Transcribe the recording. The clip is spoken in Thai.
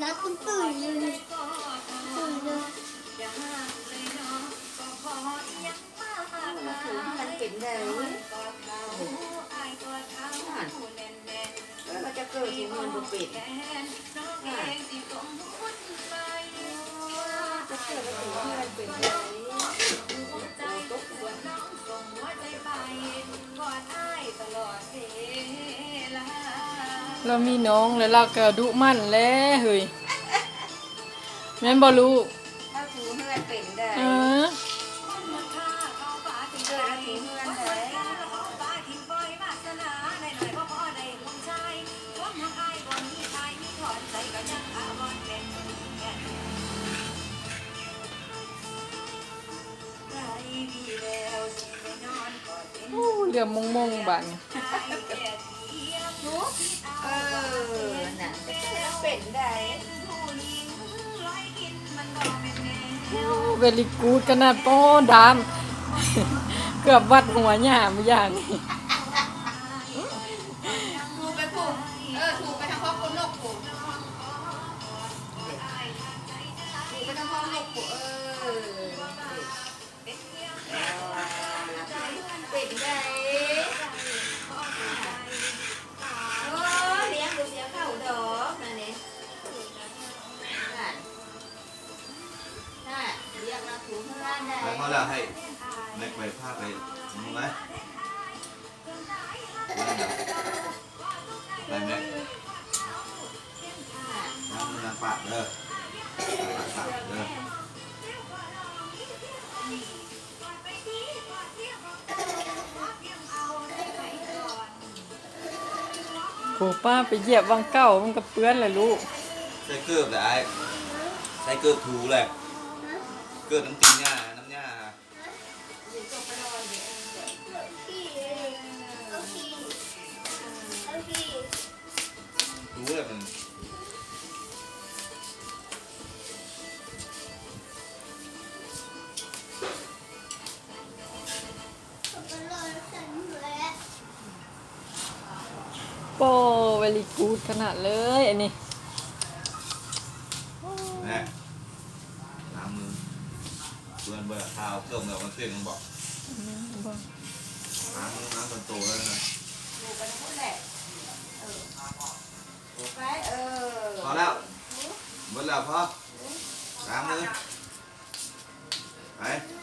แล้วคุณตื่นเลยตื่นเลยมันเป็นได้เราจะเกิดที่มันบุปิดจะเกิดไปถึงที่มันเป็นได้เรามีน้องแล้วเราก็ดุมั่นแล้วเฮ้ยแม่นบ่รู้ถ้าถูเพื่อนเป็นได้ เออ เกิดแล้วถูเพื่อนได้เรือมงๆบัดนี้ น่ะเป็นได้ เวลิกูดขนาดป้อดามเกือบวัดหัวหญ้าไม่อย่างนี้ ถูไปผูกถูไปทางครอบครัวนกผูกถูไปทางครอบครัวนกผูกเป็นได้เลี้ยงดูเสียเข้าดอกนั่นเองเรียกมาถูเพื่อนได้ แล้วเขาจะให้แม็กไปภาคไปมึงไหมไปแม็กน้ำมันปากเด้อปากเด้อ โหป้าไปเหยียบวังเก่ามันก็เปื้อนเลยลูก ใส่เกลือแต่ไอ้ใส่เกลือถูเลยเกลือน้ำตีนหญ้าน้ำหญ้าถูเลยมันโป้เวลิกูดขนาดเลยอันนี้ แม่น้ำมือเบื่อเบื่อข้าวเติมเดี๋ยวมันเต้นมันบอกน้ำมันโตแล้วนะ ถูไปทั้งหมดแหละถูไปพอแล้วหมดแล้วพอล้างมือไป